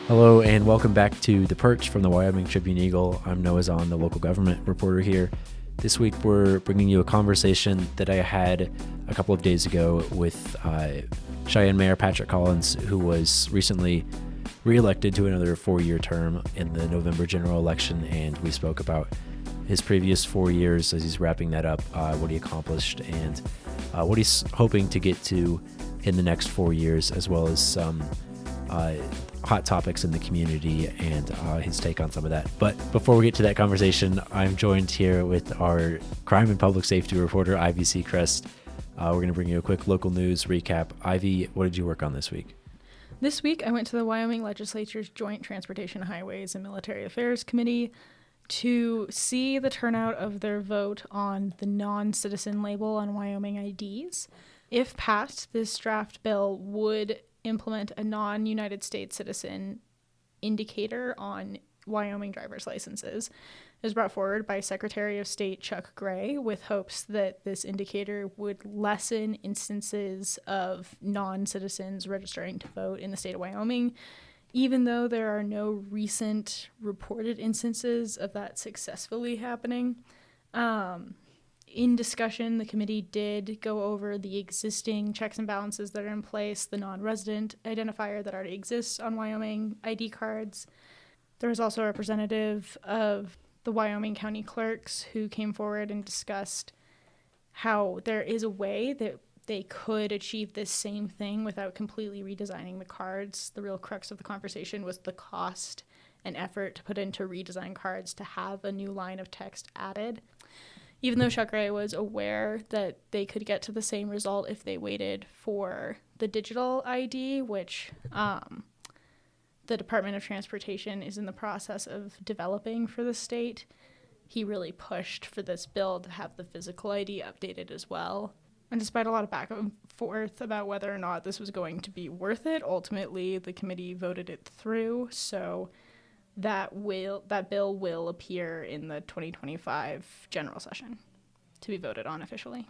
Hello and welcome back to The Perch from the Wyoming Tribune Eagle. I'm Noah Zahn, the local government reporter here. This week we're bringing you a conversation that I had a couple of days ago with Cheyenne Mayor Patrick Collins, who was recently reelected to another 4-year term in the November general election, and we spoke about his previous 4 years as he's wrapping that up, what he accomplished, and what he's hoping to get to in the next 4 years, as well as some hot topics in the community and his take on some of that. But before we get to that conversation, I'm joined here with our crime and public safety reporter, Ivy Seacrest. We're going to bring you a quick local news recap. Ivy, what did you work on this week? This week, I went to the Wyoming Legislature's Joint Transportation, Highways, and Military Affairs Committee to see the turnout of their vote on the non-citizen label on Wyoming IDs. If passed, this draft bill would implement a non-United States citizen indicator on Wyoming driver's licenses. It was brought forward by Secretary of State Chuck Gray with hopes that this indicator would lessen instances of non-citizens registering to vote in the state of Wyoming, even though there are no recent reported instances of that successfully happening. In discussion, the committee did go over the existing checks and balances that are in place, the non-resident identifier that already exists on Wyoming ID cards. There was also a representative of the Wyoming County Clerks who came forward and discussed how there is a way that they could achieve this same thing without completely redesigning the cards. The real crux of the conversation was the cost and effort to put into redesign cards to have a new line of text added. Even though Chuck Gray was aware that they could get to the same result if they waited for the digital ID, which the Department of Transportation is in the process of developing for the state, he really pushed for this bill to have the physical ID updated as well. And despite a lot of back and forth about whether or not this was going to be worth it, ultimately the committee voted it through, so that bill will appear in the 2025 general session to be voted on officially.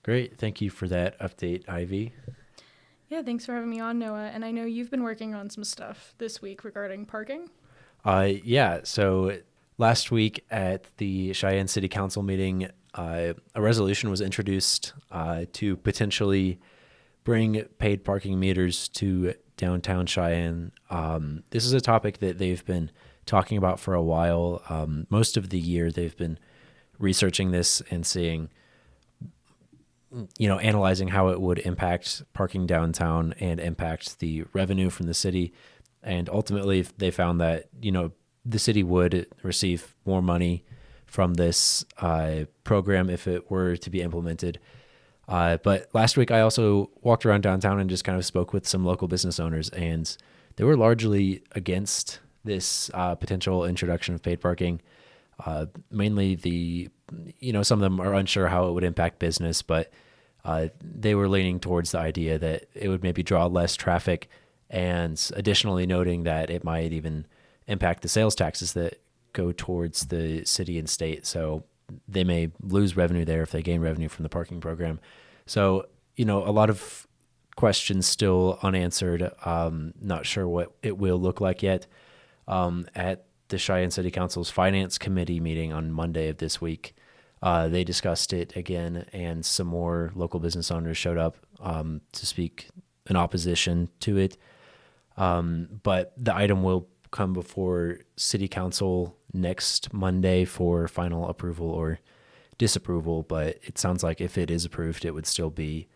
Great. Thank you for that update, Ivy. Yeah, thanks for having me on, Noah. And I know you've been working on some stuff this week regarding parking. So last week at the Cheyenne City Council meeting, a resolution was introduced to potentially bring paid parking meters to downtown Cheyenne. This is a topic that they've been talking about for a while. Most of the year they've been researching this and seeing, analyzing how it would impact parking downtown and impact the revenue from the city. And ultimately they found that, the city would receive more money from this program if it were to be implemented. But last week I also walked around downtown and just kind of spoke with some local business owners, and they were largely against this potential introduction of paid parking. Mainly some of them are unsure how it would impact business, but they were leaning towards the idea that it would maybe draw less traffic, and additionally noting that it might even impact the sales taxes that go towards the city and state. So they may lose revenue there if they gain revenue from the parking program. So, a lot of questions still unanswered. Not sure what it will look like yet. At the Cheyenne City Council's Finance Committee meeting on Monday of this week, they discussed it again, and some more local business owners showed up to speak in opposition to it. But the item will come before City Council next Monday for final approval or disapproval, but it sounds like if it is approved, it would still be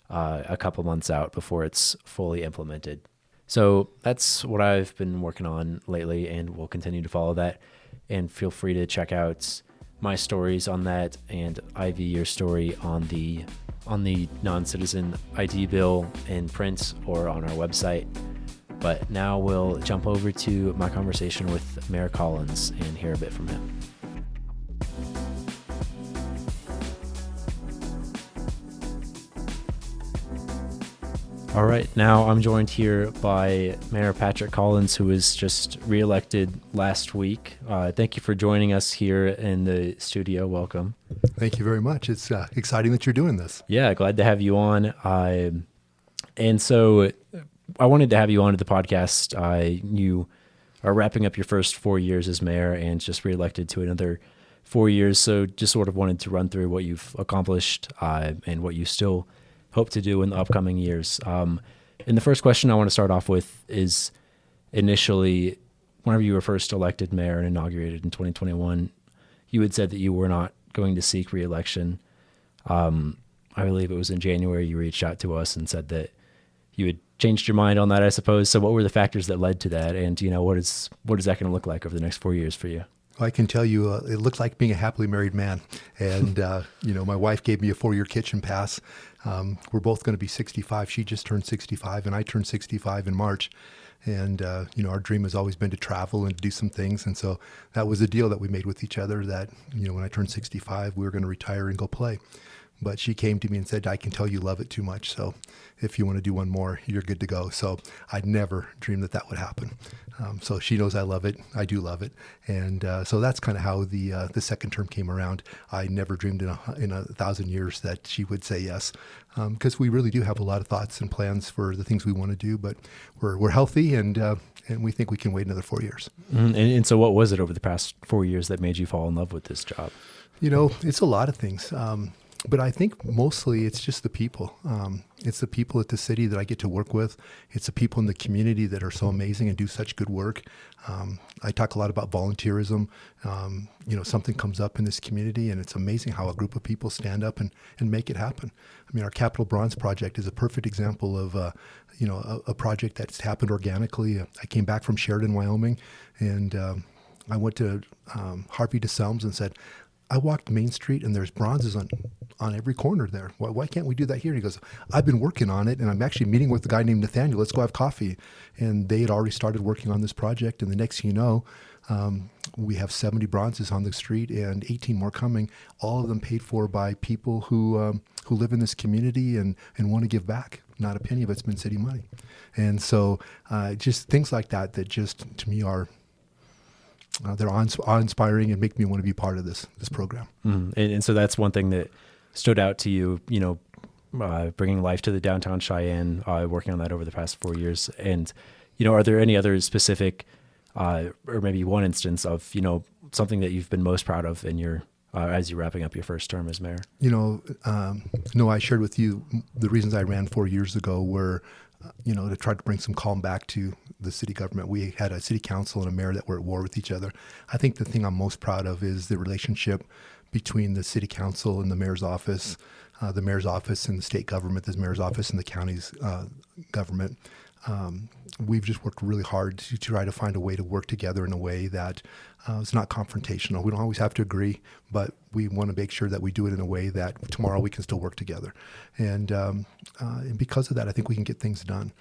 a couple months out before it's fully implemented. So that's what I've been working on lately, and we'll continue to follow that. And feel free to check out my stories on that, and Ivy, your story on the non-citizen ID bill in print or on our website. But now we'll jump over to my conversation with Mayor Collins and hear a bit from him. All right, now I'm joined here by Mayor Patrick Collins, who was just reelected last week. Thank you for joining us here in the studio. Welcome. Thank you very much. It's exciting that you're doing this. Yeah, glad to have you on. And so I wanted to have you onto the podcast. You are wrapping up your first 4 years as mayor and just reelected to another 4 years. So just sort of wanted to run through what you've accomplished and what you still hope to do in the upcoming years. And the first question I want to start off with is initially, whenever you were first elected mayor and inaugurated in 2021, you had said that you were not going to seek reelection. I believe it was in January you reached out to us and said that you had changed your mind on that, I suppose. So what were the factors that led to that? And, what is that going to look like over the next 4 years for you? I can tell you, it looked like being a happily married man. And, my wife gave me a 4-year kitchen pass. We're both going to be 65. She just turned 65 and I turned 65 in March. And, our dream has always been to travel and to do some things. And so that was a deal that we made with each other that, when I turned 65, we were going to retire and go play. But she came to me and said, I can tell you love it too much. So if you want to do one more, you're good to go. So I'd never dreamed that would happen. So she knows I love it. I do love it. And so that's kind of how the second term came around. I never dreamed in a 1,000 years that she would say yes, because we really do have a lot of thoughts and plans for the things we want to do. But we're healthy and we think we can wait another 4 years. Mm-hmm. And so what was it over the past 4 years that made you fall in love with this job? It's a lot of things. But I think mostly it's just the people. It's the people at the city that I get to work with. It's the people in the community that are so amazing and do such good work. I talk a lot about volunteerism. Something comes up in this community and it's amazing how a group of people stand up and make it happen. I mean, our Capitol Bronze project is a perfect example of, a project that's happened organically. I came back from Sheridan, Wyoming, and I went to Harvey DeSelms and said, I walked Main Street and there's bronzes on every corner there. Why can't we do that here? And he goes, I've been working on it and I'm actually meeting with a guy named Nathaniel. Let's go have coffee. And they had already started working on this project. And the next thing you know, we have 70 bronzes on the street and 18 more coming, all of them paid for by people who live in this community and want to give back. Not a penny of it's been city money. And so just things like that just to me are, they're awe-inspiring and make me want to be part of this program. Mm-hmm. And so that's one thing that stood out to you, bringing life to the downtown Cheyenne, working on that over the past 4 years. And, are there any other specific, or maybe one instance of, something that you've been most proud of in your, as you're wrapping up your first term as mayor? Noah, I shared with you the reasons I ran 4 years ago were, to try to bring some calm back to the city government. We had a city council and a mayor that were at war with each other. I think the thing I'm most proud of is the relationship between the city council and the mayor's office and the state government, the mayor's office and the county's government. We've just worked really hard to try to find a way to work together in a way that is not confrontational. We don't always have to agree, but we want to make sure that we do it in a way that tomorrow we can still work together. And because of that, I think we can get things done.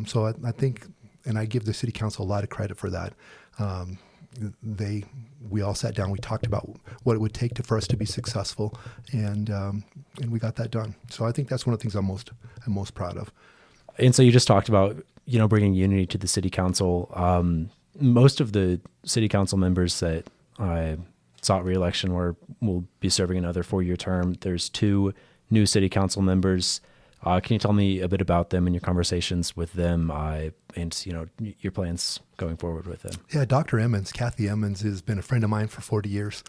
So I think, and I give the city council a lot of credit for that. We all sat down, we talked about what it would take for us to be successful, and we got that done. So I think that's one of the things I'm most proud of. And so you just talked about, bringing unity to the city council. Most of the city council members that sought re-election will be serving another 4-year term. There's 2 new city council members. Can you tell me a bit about them and your conversations with them, and your plans going forward with them? Yeah, Dr. Emmons, Kathy Emmons, has been a friend of mine for 40 years.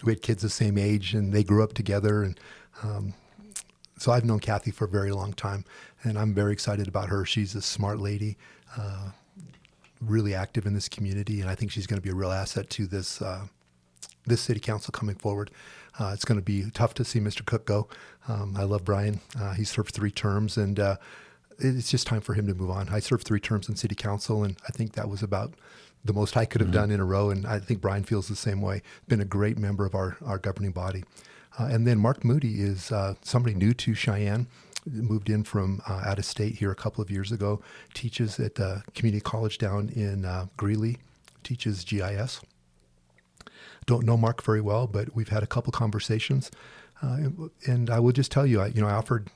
We had kids the same age, and they grew up together, and so I've known Kathy for a very long time, and I'm very excited about her. She's a smart lady, really active in this community, and I think she's going to be a real asset to this city council coming forward. It's going to be tough to see Mr. Cook go. I love Brian. He served 3 terms, and it's just time for him to move on. I served 3 terms in city council, and I think that was about the most I could have done in a row, and I think Brian feels the same way. Been a great member of our governing body. And then Mark Moody is somebody new to Cheyenne, moved in from out of state here a couple of years ago, teaches at the community college down in Greeley, teaches GIS. Don't know Mark very well, but we've had a couple conversations. And I will just tell you, I offered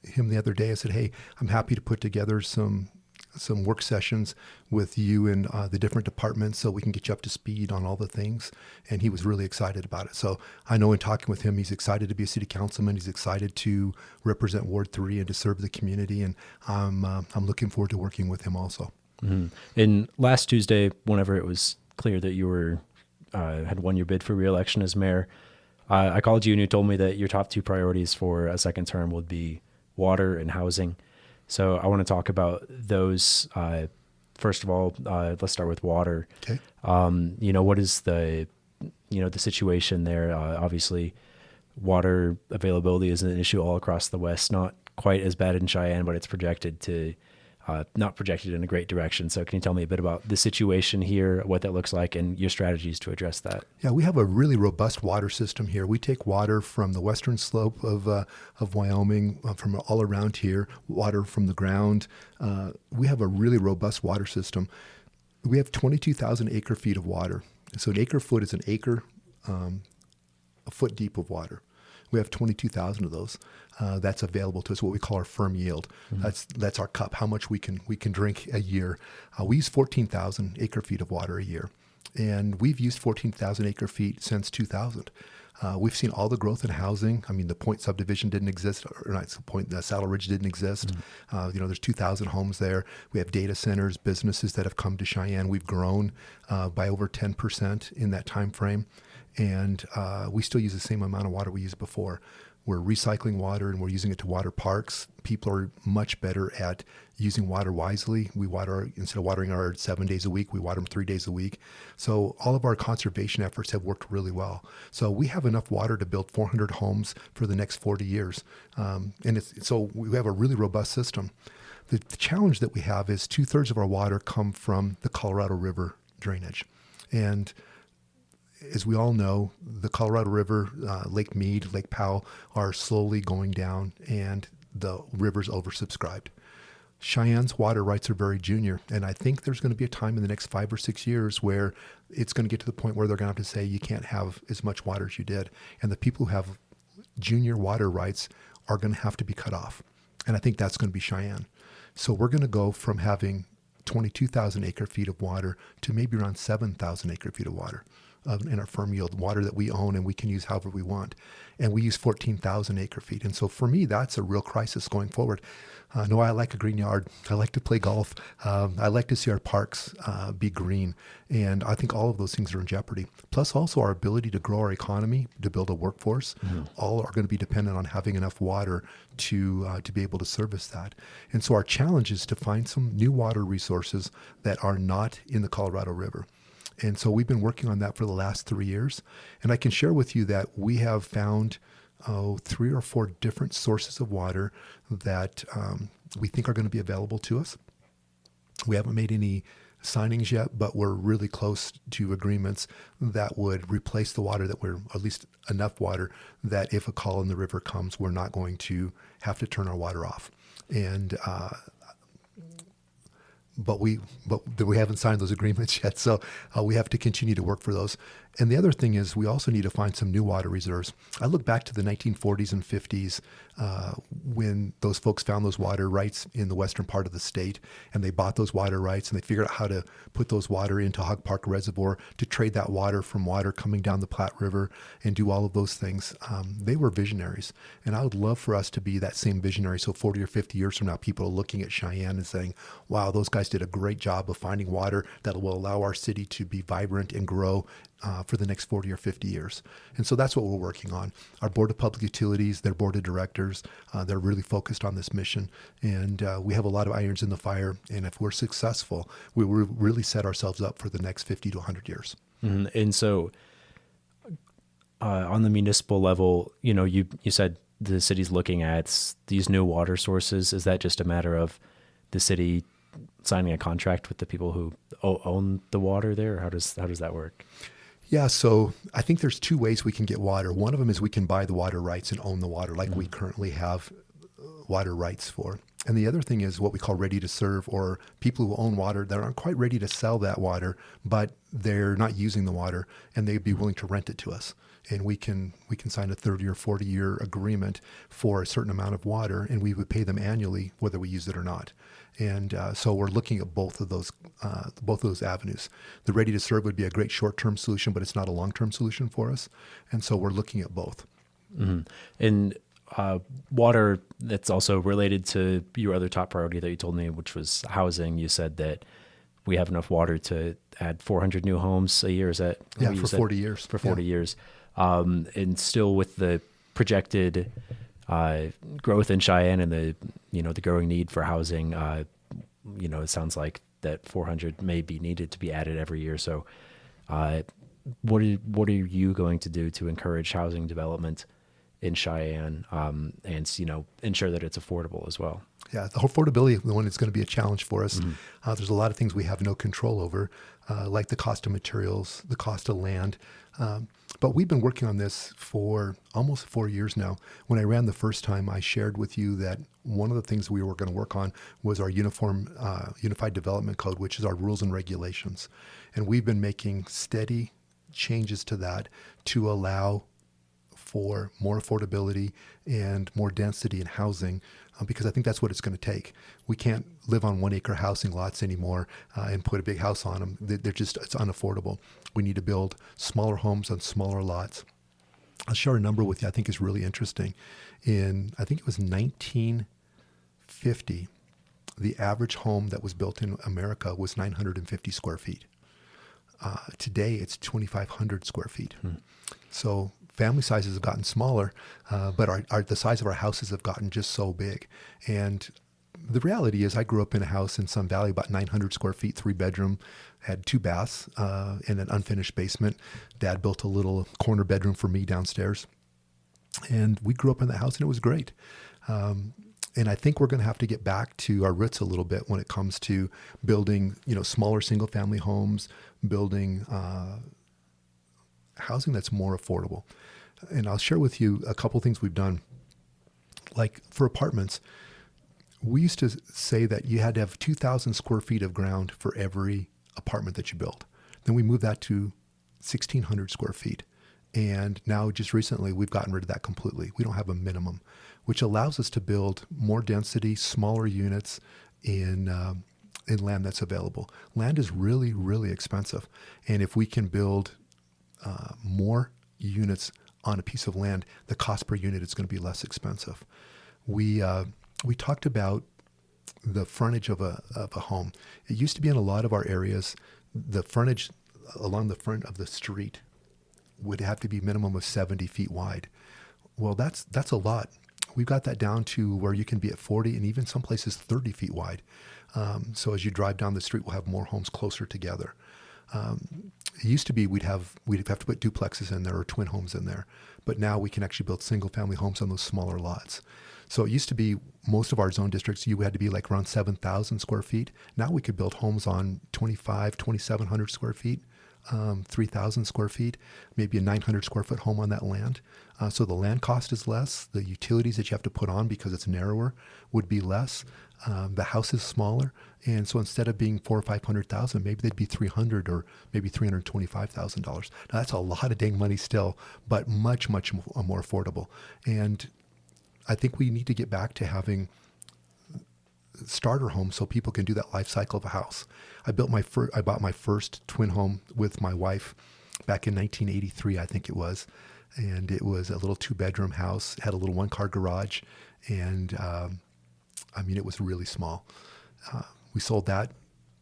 him the other day, I said, hey, I'm happy to put together some some work sessions with you and the different departments so we can get you up to speed on all the things. And he was really excited about it. So I know in talking with him, he's excited to be a city councilman. He's excited to represent Ward 3 and to serve the community. And I'm looking forward to working with him also. Mm-hmm. And last Tuesday, whenever it was clear that you were had won your bid for re-election as mayor, I called you and you told me that your top two priorities for a second term would be water and housing. So I want to talk about those. First of all, let's start with water. Okay. What is the situation there? Obviously, water availability is an issue all across the West. Not quite as bad in Cheyenne, but it's projected to not projected in a great direction. So can you tell me a bit about the situation here, what that looks like, and your strategies to address that? Yeah, we have a really robust water system here. We take water from the western slope of Wyoming, from all around here, water from the ground. We have a really robust water system. We have 22,000 acre feet of water. So an acre foot is an acre, a foot deep of water. We have 22,000 of those. That's available to us, what we call our firm yield. Mm-hmm. That's our cup, how much we can drink a year. We use 14,000 acre feet of water a year. And we've used 14,000 acre feet since 2000. We've seen all the growth in housing. I mean, the Point subdivision didn't exist, or not the Point, the Saddle Ridge didn't exist. Mm-hmm. There's 2,000 homes there. We have data centers, businesses that have come to Cheyenne. We've grown by over 10% in that time frame. And we still use the same amount of water we used before. We're recycling water and we're using it to water parks. People are much better at using water wisely. We water, instead of watering our 7 days a week, we water them 3 days a week. So all of our conservation efforts have worked really well. So we have enough water to build 400 homes for the next 40 years. So we have a really robust system. The challenge that we have is 2/3 of our water come from the Colorado River drainage. And as we all know, the Colorado River, Lake Mead, Lake Powell are slowly going down and the river's oversubscribed. Cheyenne's water rights are very junior. And I think there's going to be a time in the next 5 or 6 years where it's going to get to the point where they're going to have to say, you can't have as much water as you did. And the people who have junior water rights are going to have to be cut off. And I think that's going to be Cheyenne. So we're going to go from having 22,000 acre feet of water to maybe around 7,000 acre feet of water. In our firm yield, water that we own and we can use however we want. And we use 14,000 acre feet. And so for me, that's a real crisis going forward. I like a green yard. I like to play golf. I like to see our parks be green. And I think all of those things are in jeopardy. Plus also our ability to grow our economy, to build a workforce, all are going to be dependent on having enough water to be able to service that. And so our challenge is to find some new water resources that are not in the Colorado River. And so we've been working on that for the last 3 years. And I can share with you that we have found 3 or 4 different sources of water that we think are going to be available to us. We haven't made any signings yet, but we're really close to agreements that would replace the water that we're, at least enough water that if a call in the river comes, we're not going to have to turn our water off. And But we haven't signed those agreements yet, so we have to continue to work for those. And the other thing is we also need to find some new water reserves. I look back to the 1940s and 50s when those folks found those water rights in the western part of the state, and they bought those water rights, and they figured out how to put those water into Hog Park Reservoir to trade that water from water coming down the Platte River and do all of those things. They were visionaries, and I would love for us to be that same visionary. So 40 or 50 years from now, people are looking at Cheyenne and saying, wow, those guys did a great job of finding water that will allow our city to be vibrant and grow for the next 40 or 50 years. And so that's what we're working on. Our Board of Public Utilities, their board of directors, they're really focused on this mission. And we have a lot of irons in the fire. And if we're successful, we will really set ourselves up for the next 50 to 100 years. Mm-hmm. And so on the municipal level, you said the city's looking at these new water sources. Is that just a matter of the city signing a contract with the people who own the water there? Or how does that work? Yeah, so I think there's 2 ways we can get water. One of them is we can buy the water rights and own the water like we currently have water rights for. And the other thing is what we call ready to serve, or people who own water that aren't quite ready to sell that water, but they're not using the water, and they'd be willing to rent it to us. And we can sign a 30 or 40-year agreement for a certain amount of water, and we would pay them annually whether we use it or not. And so we're looking at both of those avenues. The ready to serve would be a great short-term solution, but it's not a long-term solution for us. And so we're looking at both. Mm-hmm. And water, that's also related to your other top priority that you told me, which was housing. You said that we have enough water to add 400 new homes a year. Is that what you said? 40 years. For 40 years. And still with the projected growth in Cheyenne and the growing need for housing, it sounds like that 400 may be needed to be added every year. So what are you going to do to encourage housing development in Cheyenne, and ensure that it's affordable as well? Yeah, the affordability is the one that's going to be a challenge for us. Mm-hmm. There's a lot of things we have no control over, like the cost of materials, the cost of land. But we've been working on this for almost 4 years now. When I ran the first time, I shared with you that one of the things we were going to work on was our Unified Development Code, which is our rules and regulations. And we've been making steady changes to that to allow for more affordability and more density in housing, because I think that's what it's going to take. We can't live on 1 acre housing lots anymore and put a big house on them. It's unaffordable. We need to build smaller homes on smaller lots. I'll share a number with you I think is really interesting. I think it was 1950, the average home that was built in America was 950 square feet. Today it's 2,500 square feet. So family sizes have gotten smaller, but the size of our houses have gotten just so big. And the reality is I grew up in a house in Sun Valley, about 900 square feet, 3-bedroom, had 2 baths and an unfinished basement. Dad built a little corner bedroom for me downstairs. And we grew up in the house and it was great. And I think we're going to have to get back to our roots a little bit when it comes to building, smaller single family homes, building housing that's more affordable. And I'll share with you a couple things we've done. Like for apartments, we used to say that you had to have 2,000 square feet of ground for every apartment that you built. Then we moved that to 1,600 square feet. And now just recently, we've gotten rid of that completely. We don't have a minimum, which allows us to build more density, smaller units in land that's available. Land is really, really expensive. And if we can build more units on a piece of land, the cost per unit is going to be less expensive. We talked about the frontage of a home. It used to be in a lot of our areas, the frontage along the front of the street would have to be minimum of 70 feet wide. Well, that's a lot. We've got that down to where you can be at 40 and even some places 30 feet wide. So as you drive down the street, we'll have more homes closer together. It used to be we'd have to put duplexes in there or twin homes in there, but now we can actually build single family homes on those smaller lots. So it used to be most of our zone districts, you had to be like around 7,000 square feet. Now we could build homes on 2,700 square feet, 3,000 square feet, maybe a 900 square foot home on that land. So the land cost is less. The utilities that you have to put on because it's narrower would be less. The house is smaller. And so instead of being $400,000 or $500,000, maybe they'd be $300,000 or maybe $325,000. Now that's a lot of dang money still, but much, much more affordable. And I think we need to get back to having starter homes so people can do that life cycle of a house. I bought my first twin home with my wife back in 1983, I think it was. And it was a little 2-bedroom house, had a little 1-car garage. And it was really small. We sold that,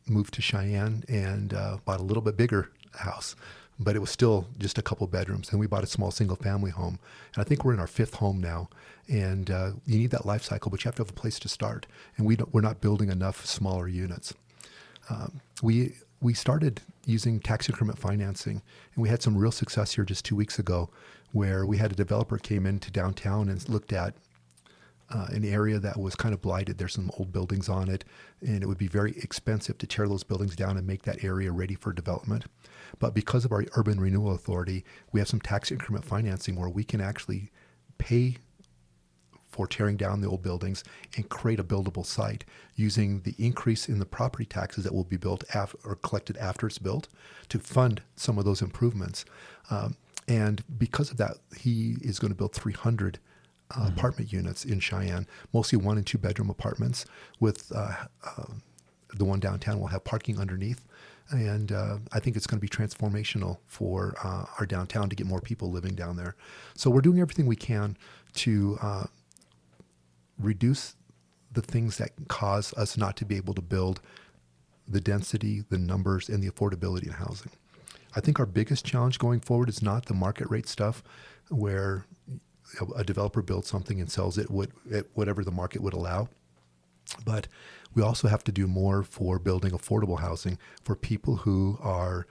moved to Cheyenne, and bought a little bit bigger house, but it was still just a couple bedrooms. And we bought a small single-family home. And I think we're in our 5th home now. And you need that life cycle, but you have to have a place to start. And we're not building enough smaller units. We started using tax increment financing, and we had some real success here just 2 weeks ago, where we had a developer came into downtown and looked at an area that was kind of blighted. There's some old buildings on it, and it would be very expensive to tear those buildings down and make that area ready for development. But because of our Urban Renewal Authority, we have some tax increment financing where we can actually pay before tearing down the old buildings and create a buildable site using the increase in the property taxes that will be built or collected after it's built to fund some of those improvements. And because of that, he is going to build 300 apartment units in Cheyenne, mostly 1 and 2 bedroom apartments with the one downtown will have parking underneath. And I think it's going to be transformational for our downtown to get more people living down there. So we're doing everything we can to reduce the things that cause us not to be able to build the density, the numbers, and the affordability in housing. I think our biggest challenge going forward is not the market rate stuff where a developer builds something and sells it at whatever the market would allow. But we also have to do more for building affordable housing for people who are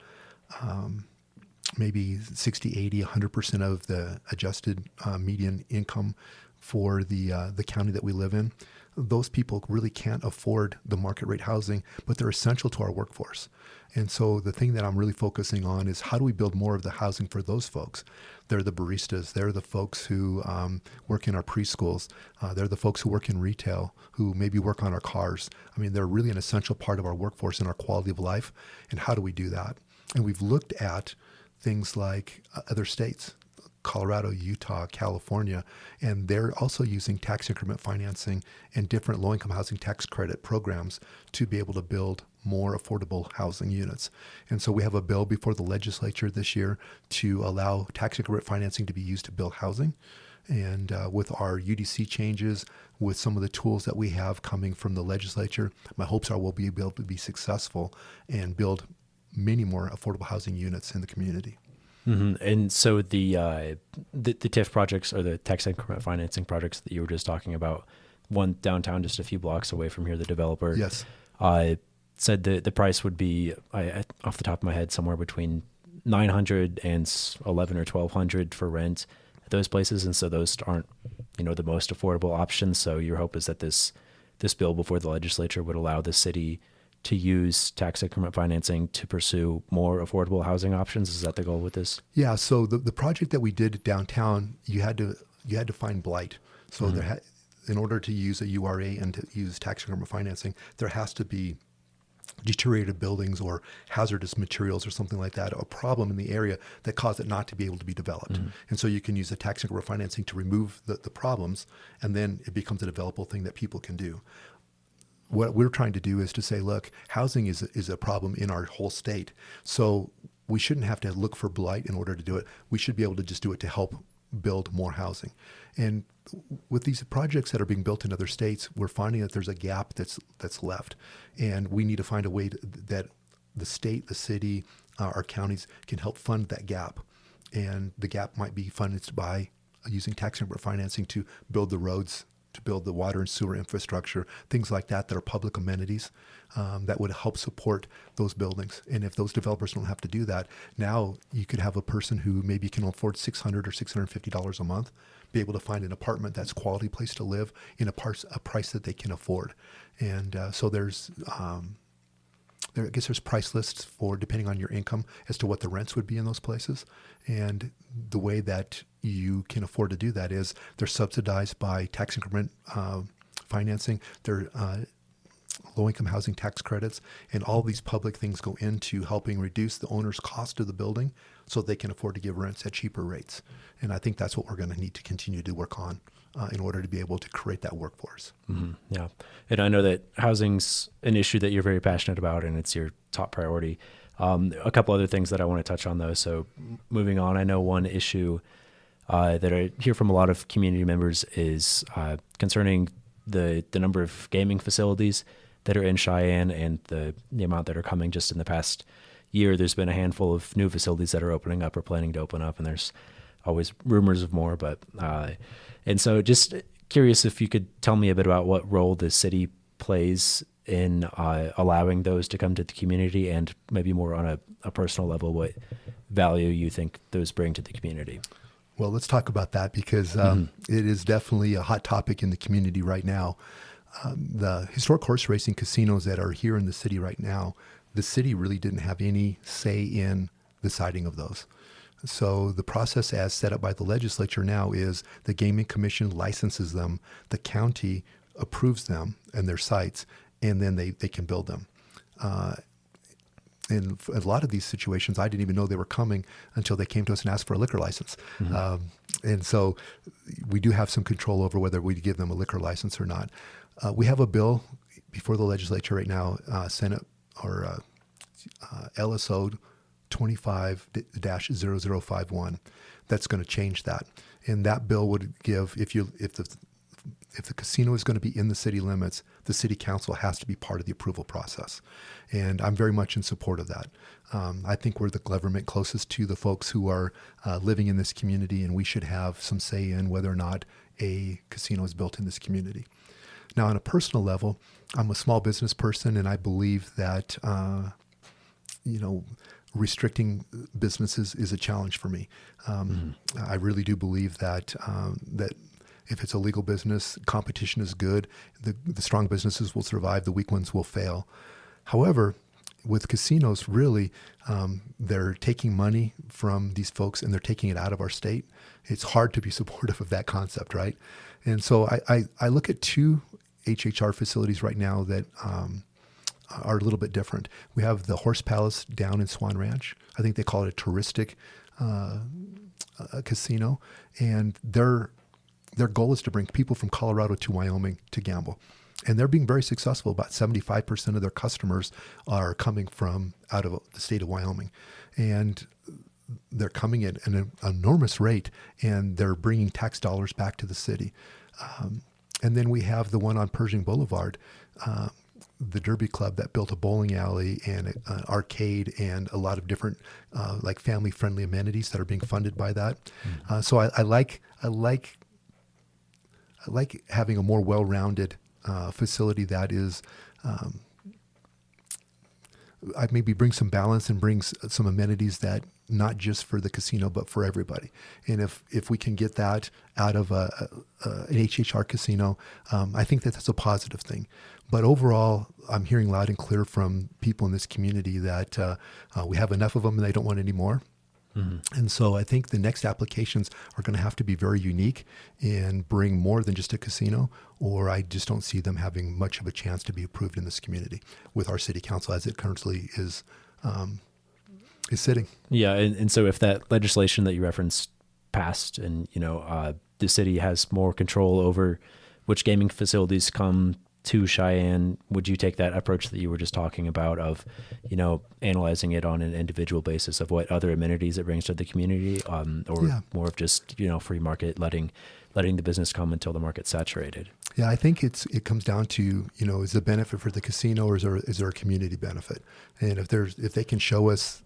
maybe 60, 80, 100% of the adjusted median income for the county that we live in. Those people really can't afford the market rate housing, but they're essential to our workforce. And so the thing that I'm really focusing on is how do we build more of the housing for those folks? They're the baristas. They're the folks who work in our preschools. They're the folks who work in retail, who maybe work on our cars. I mean, they're really an essential part of our workforce and our quality of life. And how do we do that? And we've looked at things like other states, Colorado, Utah, California, and they're also using tax increment financing and different low-income housing tax credit programs to be able to build more affordable housing units. And so we have a bill before the legislature this year to allow tax increment financing to be used to build housing. And with our UDC changes, with some of the tools that we have coming from the legislature, my hopes are we'll be able to be successful and build many more affordable housing units in the community. Mm-hmm. And so the TIF projects or the tax increment financing projects that you were just talking about, one downtown just a few blocks away from here, the developer said the price would be, off the top of my head, somewhere between $900 and $1,100 or $1,200 for rent at those places. And so those aren't, the most affordable options. So your hope is that this bill before the legislature would allow the city to use tax increment financing to pursue more affordable housing options. Is that the goal with this? Yeah. So the project that we did downtown, you had to find blight. So in order to use a URA and to use tax increment financing, there has to be deteriorated buildings or hazardous materials or something like that, a problem in the area that caused it not to be able to be developed. And so you can use the tax increment financing to remove the problems, and then it becomes a developable thing that people can do. What we're trying to do is to say, look, housing is a problem in our whole state. So we shouldn't have to look for blight in order to do it. We should be able to just do it to help build more housing. And with these projects that are being built in other states, we're finding that there's a gap that's left. And we need to find a way that the state, the city, our counties can help fund that gap. And the gap might be funded by using tax increment financing to build the roads, to build the water and sewer infrastructure, things like that are public amenities that would help support those buildings. And if those developers don't have to do that, now you could have a person who maybe can afford $600 or $650 a month, be able to find an apartment that's quality place to live in a price that they can afford. And so there's price lists for depending on your income as to what the rents would be in those places. And the way that you can afford to do that is they're subsidized by tax increment financing. They're low-income housing tax credits, and all these public things go into helping reduce the owner's cost of the building so they can afford to give rents at cheaper rates. And I think that's what we're going to need to continue to work on in order to be able to create that workforce. Mm-hmm. Yeah. And I know that housing's an issue that you're very passionate about, and it's your top priority. A couple other things that I want to touch on, though. So moving on, I know one issue that I hear from a lot of community members is concerning the number of gaming facilities that are in Cheyenne and the amount that are coming. Just in the past year, there's been a handful of new facilities that are opening up or planning to open up, and there's always rumors of more. But and so just curious if you could tell me a bit about what role the city plays in allowing those to come to the community, and maybe more on a personal level, what value you think those bring to the community. Well, let's talk about that because it is definitely a hot topic in the community right now. The historic horse racing casinos that are here in the city right now, the city really didn't have any say in the siting of those. So the process as set up by the legislature now is the Gaming Commission licenses them, the county approves them and their sites, and then they can build them. In a lot of these situations, I didn't even know they were coming until they came to us and asked for a liquor license. And so we do have some control over whether we give them a liquor license or not. We have a bill before the legislature right now, Senate or LSO 25-0051, that's going to change that. And that bill would give, if the casino is going to be in the city limits, the city council has to be part of the approval process. And I'm very much in support of that. I think we're the government closest to the folks who are living in this community, and we should have some say in whether or not a casino is built in this community. Now, on a personal level, I'm a small business person, and I believe that, restricting businesses is a challenge for me. I really do believe that that if it's a legal business, competition is good. The strong businesses will survive. The weak ones will fail. However, with casinos, really, they're taking money from these folks and they're taking it out of our state. It's hard to be supportive of that concept, right? And so I look at two HHR facilities right now that are a little bit different. We have the Horse Palace down in Swan Ranch. I think they call it a touristic casino, and their goal is to bring people from Colorado to Wyoming to gamble. And they're being very successful. About 75% of their customers are coming from out of the state of Wyoming. And they're coming at an enormous rate, and they're bringing tax dollars back to the city. And then we have the one on Pershing Boulevard, the Derby Club that built a bowling alley and an arcade and a lot of different like family-friendly amenities that are being funded by that. So I like having a more well-rounded facility that is, I maybe bring some balance and brings some amenities that not just for the casino, but for everybody. And if we can get that out of an HHR casino, I think that's a positive thing. But overall, I'm hearing loud and clear from people in this community that we have enough of them and they don't want any more. And so I think the next applications are going to have to be very unique and bring more than just a casino, or I just don't see them having much of a chance to be approved in this community with our city council as it currently is sitting. Yeah, and so if that legislation that you referenced passed, and the city has more control over which gaming facilities come to Cheyenne, would you take that approach that you were just talking about of, analyzing it on an individual basis of what other amenities it brings to the community, or more of just, free market, letting the business come until the market's saturated? Yeah, I think it comes down to, is the benefit for the casino, or is there a community benefit? And if they can show us,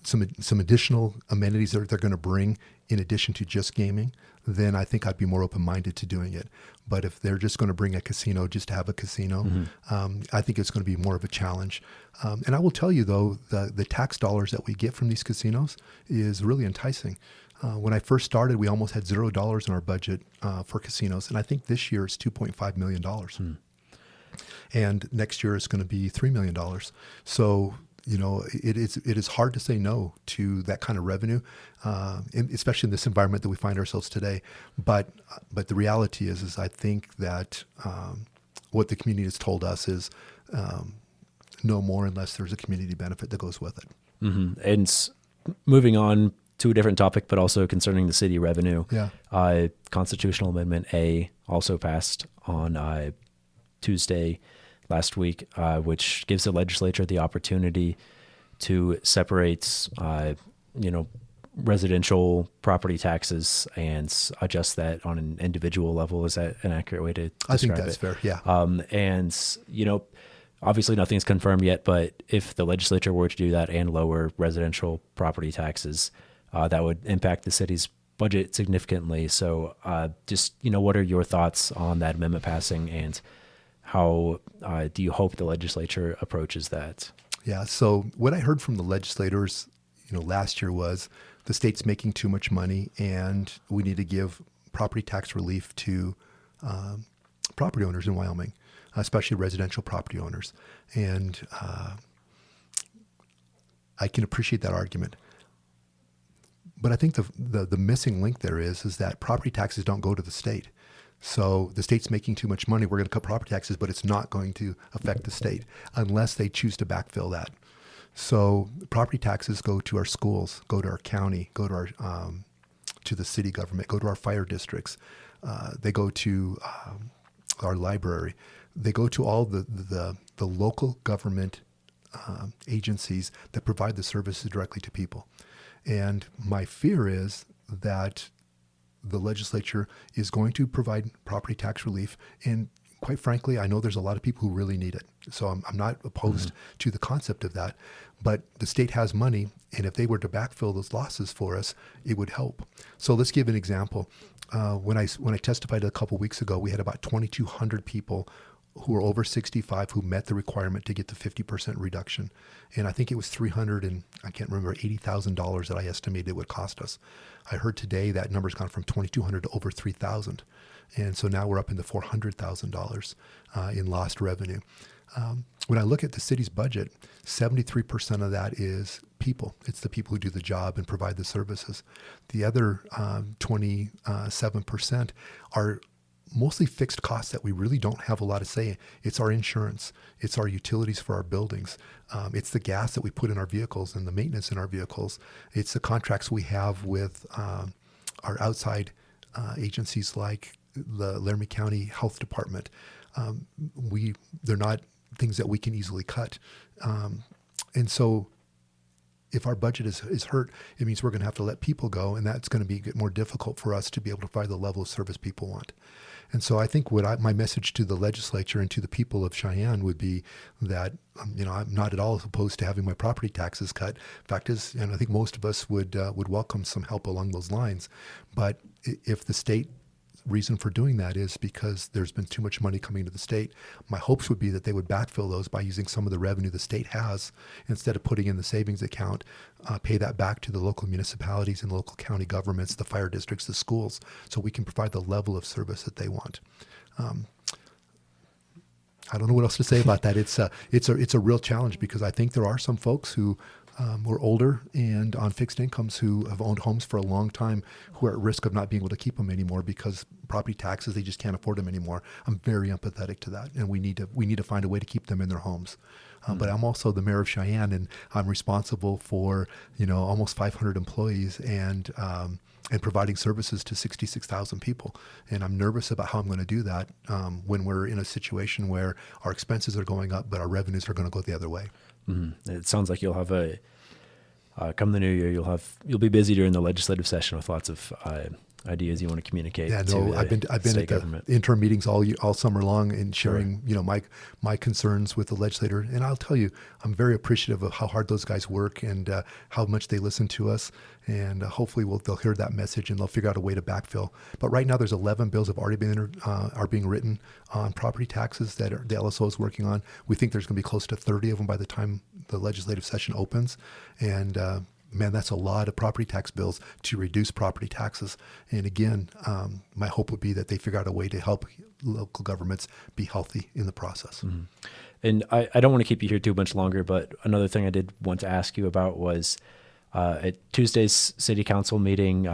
some additional amenities that they're going to bring in addition to just gaming, then I think I'd be more open-minded to doing it. But if they're just going to bring a casino just to have a casino, I think it's going to be more of a challenge. And I will tell you, though, the tax dollars that we get from these casinos is really enticing. When I first started, we almost had $0 in our budget for casinos. And I think this year it's $2.5 million. And next year it's going to be $3 million. So, it is hard to say no to that kind of revenue, especially in this environment that we find ourselves today. But the reality is I think that what the community has told us is no more unless there's a community benefit that goes with it. And moving on to a different topic, but also concerning the city revenue. Yeah. Constitutional Amendment A also passed on Tuesday last week, which gives the legislature the opportunity to separate, residential property taxes and adjust that on an individual level. Is that an accurate way to describe it? I think that's fair, yeah. And, obviously nothing's confirmed yet, but if the legislature were to do that and lower residential property taxes, that would impact the city's budget significantly. So just, what are your thoughts on that amendment passing, and how do you hope the legislature approaches that? Yeah. So what I heard from the legislators, last year was the state's making too much money and we need to give property tax relief to property owners in Wyoming, especially residential property owners. And I can appreciate that argument. But I think the missing link there is that property taxes don't go to the state. So the state's making too much money. We're going to cut property taxes, but it's not going to affect the state unless they choose to backfill that. So property taxes go to our schools, go to our county, go to our to the city government, go to our fire districts. They go to our library. They go to all the local government agencies that provide the services directly to people. And my fear is that the legislature is going to provide property tax relief. And quite frankly, I know there's a lot of people who really need it. So I'm not opposed to the concept of that. But the state has money, and if they were to backfill those losses for us, it would help. So let's give an example. When I testified a couple weeks ago, we had about 2,200 people who were over 65 who met the requirement to get the 50% reduction. And I think it was $80,000 that I estimated it would cost us. I heard today that number's gone from 2,200 to over 3,000. And so now we're up into $400,000 in lost revenue. When I look at the city's budget, 73% of that is people. It's the people who do the job and provide the services. The other 27% are mostly fixed costs that we really don't have a lot of say in. It's our insurance. It's our utilities for our buildings. It's the gas that we put in our vehicles and the maintenance in our vehicles. It's the contracts we have with our outside agencies like the Laramie County Health Department. They're not things that we can easily cut. And so if our budget is hurt, it means we're going to have to let people go, and that's going to be more difficult for us to be able to provide the level of service people want. And so I think my message to the legislature and to the people of Cheyenne would be that, I'm not at all opposed to having my property taxes cut. Fact is, and I think most of us would welcome some help along those lines. But if the state reason for doing that is because there's been too much money coming to the state, my hopes would be that they would backfill those by using some of the revenue the state has, instead of putting in the savings account, pay that back to the local municipalities and local county governments, the fire districts, the schools, so we can provide the level of service that they want. I don't know what else to say about that. It's a real challenge, because I think there are some folks who were older and on fixed incomes who have owned homes for a long time who are at risk of not being able to keep them anymore because property taxes, they just can't afford them anymore. I'm very empathetic to that, and we need to find a way to keep them in their homes. But I'm also the mayor of Cheyenne, and I'm responsible for almost 500 employees and providing services to 66,000 people. And I'm nervous about how I'm going to do that when we're in a situation where our expenses are going up, but our revenues are going to go the other way. Mm-hmm. It sounds like you'll have come the new year, you'll be busy during the legislative session with lots of ideas you want to communicate. Yeah, no, I've been at the interim meetings all summer long and sharing, my concerns with the legislator. And I'll tell you, I'm very appreciative of how hard those guys work and how much they listen to us. And hopefully they'll hear that message and they'll figure out a way to backfill. But right now there's 11 bills have already been are being written on property taxes that the LSO is working on. We think there's going to be close to 30 of them by the time the legislative session opens. And man, that's a lot of property tax bills to reduce property taxes. And again, my hope would be that they figure out a way to help local governments be healthy in the process. Mm-hmm. And I don't want to keep you here too much longer, but another thing I did want to ask you about was at Tuesday's city council meeting,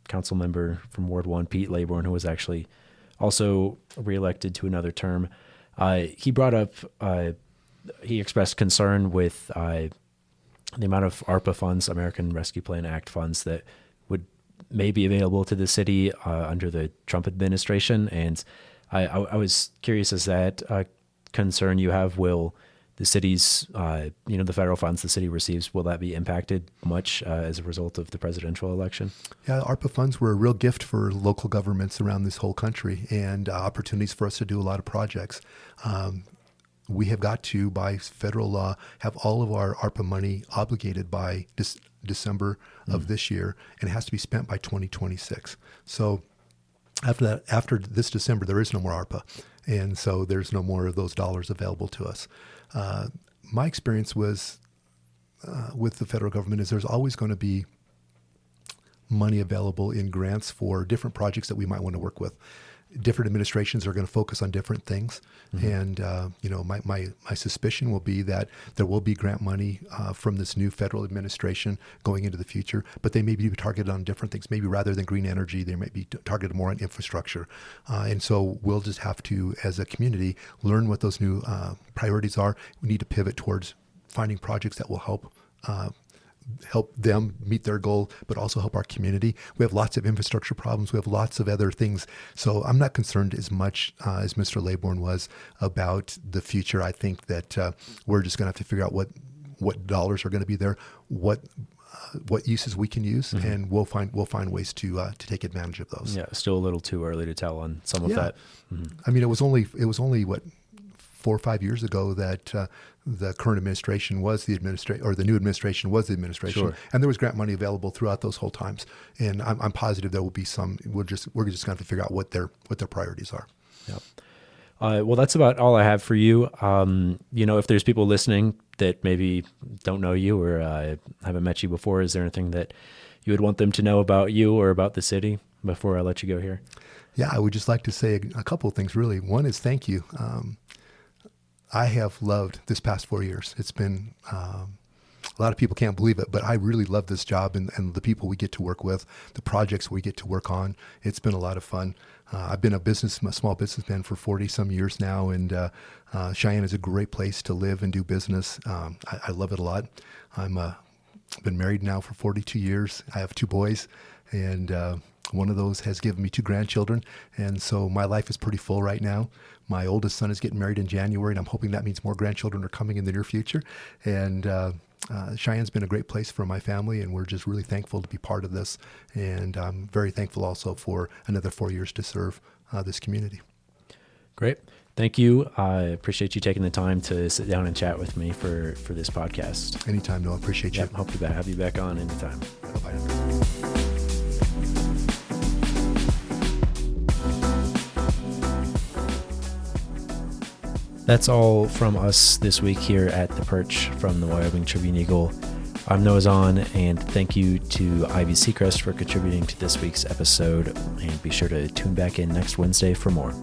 council member from Ward 1, Pete Laybourne, who was actually also reelected to another term, he brought up, he expressed concern with the amount of ARPA funds, American Rescue Plan Act funds, that would may be available to the city under the Trump administration. And I was curious, is that a concern you have? Will the city's, the federal funds the city receives, will that be impacted much as a result of the presidential election? Yeah, ARPA funds were a real gift for local governments around this whole country, and opportunities for us to do a lot of projects. We have got to, by federal law, have all of our ARPA money obligated by December of this year, and it has to be spent by 2026. So after this December, there is no more ARPA, and so there's no more of those dollars available to us. My experience was with the federal government is there's always going to be money available in grants for different projects that we might want to work with. Different administrations are going to focus on different things. And, my suspicion will be that there will be grant money from this new federal administration going into the future, but they may be targeted on different things. Maybe rather than green energy, they might be targeted more on infrastructure. And so we'll just have to, as a community, learn what those new priorities are. We need to pivot towards finding projects that will help them meet their goal, but also help our community. We have lots of infrastructure problems. We have lots of other things. So I'm not concerned as much as Mr. Laybourne was about the future. I think that we're just going to have to figure out what dollars are going to be there, what uses we can use, and we'll find ways to take advantage of those. Yeah, still a little too early to tell on some of that. I mean, it was only what, 4 or 5 years ago that the current administration was the administration, or the new administration was the administration, Sure. and there was grant money available throughout those whole times. And I'm positive there will be some. We're just going to have to figure out what their priorities are. Yep. Well, that's about all I have for you. If there's people listening that maybe don't know you or haven't met you before, is there anything that you would want them to know about you or about the city before I let you go here? Yeah, I would just like to say a couple of things, really. One is thank you. I have loved this past 4 years. It's been, a lot of people can't believe it, but I really love this job and the people we get to work with, the projects we get to work on. It's been a lot of fun. I've been a small businessman for 40 some years now, and Cheyenne is a great place to live and do business. I love it a lot. I'm been married now for 42 years. I have 2 boys, and one of those has given me 2 grandchildren, and so my life is pretty full right now. My oldest son is getting married in January, and I'm hoping that means more grandchildren are coming in the near future. And Cheyenne's been a great place for my family, and we're just really thankful to be part of this. And I'm very thankful also for another 4 years to serve this community. Great. Thank you. I appreciate you taking the time to sit down and chat with me for this podcast. Anytime, Noah. Appreciate you. Yep, hope to have you back on anytime. Bye-bye. That's all from us this week here at the Perch from the Wyoming Tribune Eagle. I'm Noah Zahn, and thank you to Ivy Seacrest for contributing to this week's episode. And be sure to tune back in next Wednesday for more.